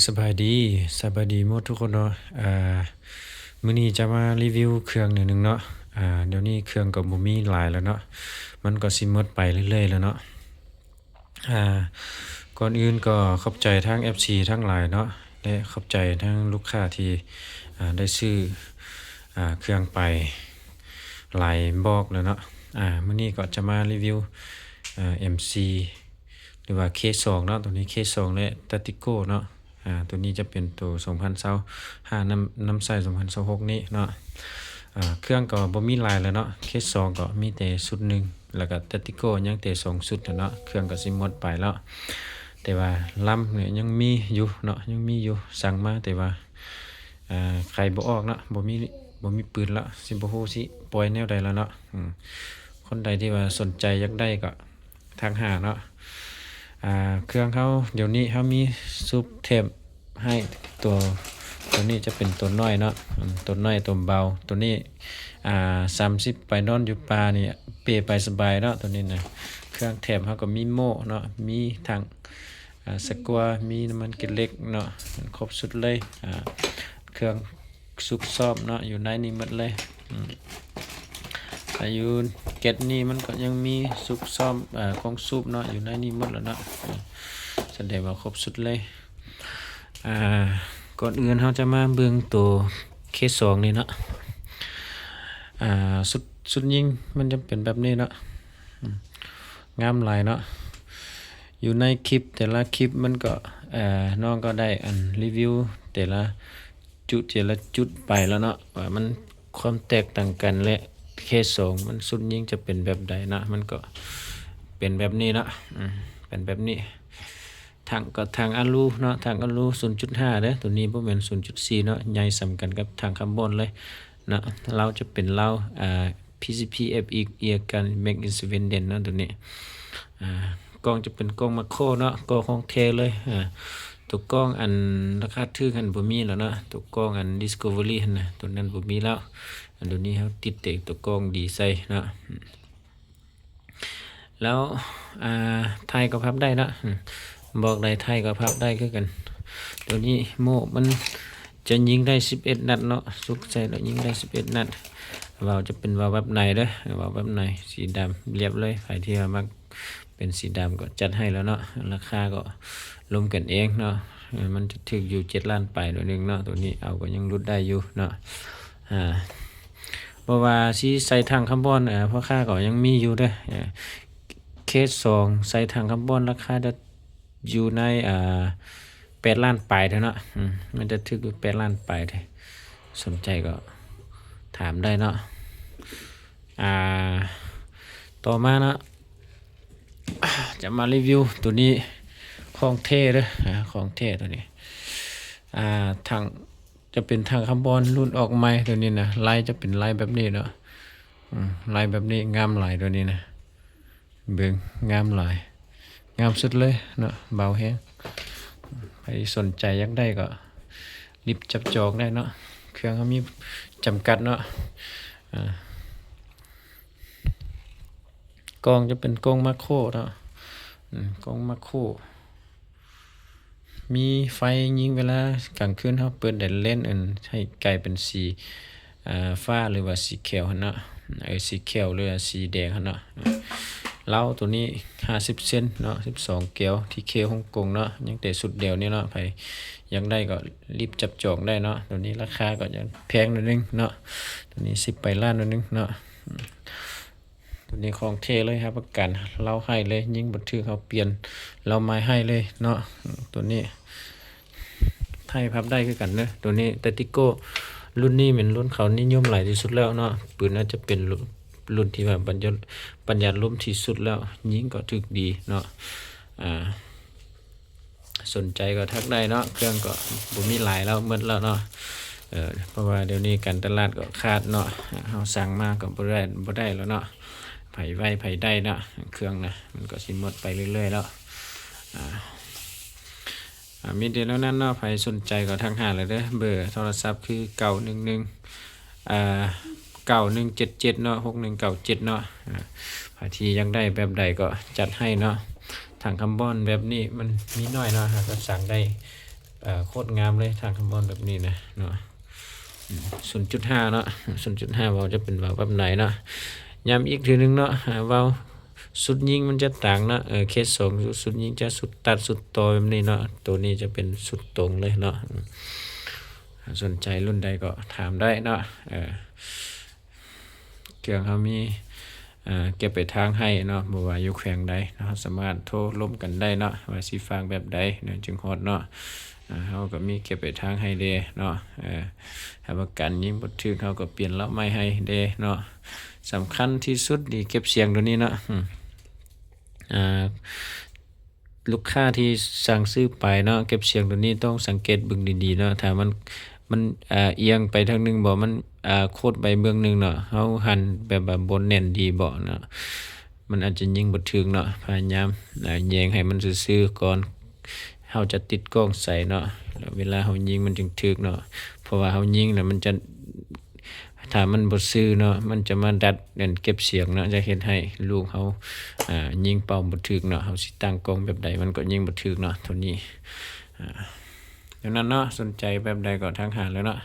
สบายดีหมดทุกคนเนาะมื้อนี้จะมารีวิวเครื่องหนึ่งเนาะเดี๋ยวนี้เครื่องก็บ่มีหลายแล้วเนาะมันก็สิหมดไปเรื่อยๆแล้วเนาะอ่าก่อนอื่นก็ขอบใจทั้ง FC ทั้งหลายเนาะและขอบใจทั้งลูกค้าที่ได้ซื้อเครื่องไปหลายบอกแล้วเนาะมื้อนี้ก็จะมารีวิวMC หรือว่า K2 เนาะตัวนี้ K2 และ Tatico เนาะตัวนี้จะเป็นตัว2025น้ำใส2026นี้เนาะเครื่องก็บ่มีหลายแล้วเนาะ K2 ก็มีแต่ชุดหนึงแล้วก็ Tatico ยังแต่2ชุดเนาะเครื่องก็สิหมดไปแล้วแต่ว่าลำเนี่ยยังมีอยู่เนาะยังมีอยู่สั่งมาแต่ว่าใครบ่ออกเนาะบ่มีปืนแล้วสิบ่ฮู้สิปล่อยแนวใดแล้วเนาะคนใดที่ว่าสนใจอยากได้ก็ทักหาเนาะเครื่องเขาเดี๋ยวนี้เขามีซุปเทปให้ตัวนี้จะเป็นตัวน้อยเนาะตัวน้อยตัวเบาตัวนี้30ไปนอนอยู่ป่านี่เปไปสบายเนาะตัวนี้นะเครื่องแถมเขาก็มีโม่เนาะมีถังสกัวมีน้ำมันเกล็ดเนาะครบสุดเลยเครื่องซุกซอบเนาะอยู่ในนี้หมดเลยอายุเก็ตนี่มันก็ยังมีซุกซ่อมกองซุปเนาะอยู่ในนี้หมดแล้วเนาะแสดงว่าครบสุดเลยก่อนอื่นเราจะมาเบิ่งตัวเคส2นี่เนาะสุดยิงมันจะเป็นแบบนี้เนาะงามหลายเนาะอยู่ในคลิปแต่ละคลิปมันก็น้องก็ได้รีวิวแต่ละจุดไปแล้วเนาะว่ามันความแตกต่างกันและเคส2มันสุดยิงจะเป็นแบบใดนะมันก็เป็นแบบนี้เนาะเป็นแบบนี้ทางอะลูเนาะทางอะลู 0.5 เด้อตัวนี้บ่แม่น 0.4 เนาะใหญ่สำกันกับทางคาร์บอนเลยเนาะเราจะเป็นPCP FE เอียกัน Make in Sweden เนาะตัวนี้กล้องจะเป็นกล้องมาโครเนาะกล้องของเทเลยตัวกล้องอันราคาถูกหันบ่มีแล้วเนาะตัวกล้องอัน Discovery หั่นน่ะตัวนั้นบ่มีแล้วอันตัวนี้เฮาติดแต่ตัวกล้องดีใส่เนาะแล้วถ่ายก็พับได้เนาะบอกได้ไทยก็พับได้คือกันตัวนี้โม่มันจะยิงได้11นัดเนาะสุกใส่แล้วยิงได้11นัดวาล์วจะเป็นวาล์วแบบในเด้อวาล์วแบบในสีดำเรียบเลยใครที่มักเป็นสีดำก็จัดให้แล้วเนาะราคาก็รวมกันเองเนาะมันจะถึกอยู่7ล้านไปตัวนึงเนาะตัวนี้เอาก็ยังรุดได้อยู่เนาะเพราะว่าสิใส่ถังคาร์บอนเพราะค่าก็ยังมีอยู่เด้อเคส2ใส่ถังคาร์บอนราคาจะอยู่ใน8ล้านปลายเท่านั้นมันจะถึกอยู่8ล้านปลายเท่สนใจก็ถามได้เนาะต่อมาเนาะจะมารีวิวตัวนี้ของเท่เด้อของเท่ตัวนี้ทางจะเป็นทางคาร์บอนรุ่นออกใหม่ตัวนี้นะลายจะเป็นลายแบบนี้เนาะลายแบบนี้งามหลายตัวนี้นะเบิ่งงามหลายงามสุดเลยเนาะเบาแฮงใครสนใจอยากได้ก็รีบจับจองได้เนาะเครื่องเขามีจำกัดเนาะกล้องจะเป็นกล้องมาโครเนาะกล้องมาโครมีไฟยิงเวลากลางคืนเขาเปิดแดดเล่นให้กลายเป็นสีฟ้าหรือว่าสีเขียวเนาะสีเขียวหรือสีแดงเนาะเล้าตัวนี้50เซนเนาะ12เกลียวที่เคฮ่องกงเนาะยังแต่สุดเดียวนี่เนาะใครอยากได้ก็รีบจับจองได้เนาะตัวนี้ราคาก็จะแพงนิดนึงเนาะตัวนี้10ไปล้านนิดนึงเนาะตัวนี้ของเทเลยครับประกันเราให้เลยยิ่งบันทึกเขาเปลี่ยนเราไม้ให้เลยเนาะตัวนี้ไทยพับได้คือกันเนาะตัวนี้แต่ติโก้รุ่นนี้เป็นรุ่นเขานิยมหลายที่สุดแล้วเนาะปืนน่าจะเป็นรุ่นที่แบบปัญญาล้มที่สุดแล้วยิงก็ถึกดีเนาะสนใจก็ทักได้เนาะเครื่องก็บ่มีหลายแล้วหมดแล้วเนาะเพราะว่าเดี๋ยวนี้การตลาดก็ขาดเนาะเฮาสั่งมาก็บ่ได้แล้วเนาะไผไว้ไผได้เนาะเครื่องนะมันก็สิหมดไปเรื่อยๆแล้วมีเดียวแล้วนั้นเนาะใครสนใจก็ทักหาเลยเด้อเบอร์โทรศัพท์คือ9177เนาะ6197เนาะใครที่ยังได้แบบใดก็จัดให้เนาะถังคาร์บอนแบบนี้มันมีน้อยเนาะก็สั่งได้ โคตรงามเลยทางคาร์บอนแบบนี้นะเนาะ 0.5 เนาะ 0.5 เว้าจะเป็นเว้าแบบไหนเนาะย้ำอีกทีหนึงเนาะเว้าสุดยิงมันจะต่างเนาะเคส2สุดยิงจะสุดตัดสุดต่อแบบนี้เนาะตัวนี้จะเป็นสุดตรงเลยเนาะสนใจรุ่นใดก็ถามได้เนาะเครื่องเขามีเก็บไปทางให้เนาะบ่ว่าอยู่แขวงใดเนาะสามารถโทรร่วมกันได้เนาะว่าสิฟังแบบใดเนาะจึงฮอดเนาะเฮาก็มีเก็บไปทางให้เด้เนาะถ้าประกันยิงบ่ถึกเฮาก็เปลี่ยนล็อกใหม่ให้เด้เนาะสำคัญที่สุดนี่เก็บเสียงตัวนี้เนาะลูกค้าที่สั่งซื้อไปเนาะเก็บเสียงตัวนี้ต้องสังเกตเบิ่งดีๆเนาะถ้ามันเอียงไปทางหนึงบ่มันโคดไปเบื้องหนึงเนาะเฮาหันแบบว่าบ่แน่นดีบ่เนาะมันอาจจะยิงบ่ถึกเนาะพยายามแยงให้มันซื่อๆก่อนเฮาจะติดกล้องใส่เนาะแล้วเวลาเฮายิงมันจึงถึกเนาะเพราะว่าเฮายิงน่ะมันจะถ้ามันบ่ซื่อเนาะมันจะมาดัดเก็บเสียงเนาะจะเฮ็ดให้ลูกเฮายิงเป้าบ่ถึกเนาะเฮาสิตั้งกล้องแบบใดมันก็ยิงบ่ถึกเนาะเท่านี้ดังนั้นเนาะสนใจแบบใดก็ทักหาเลยเนาะ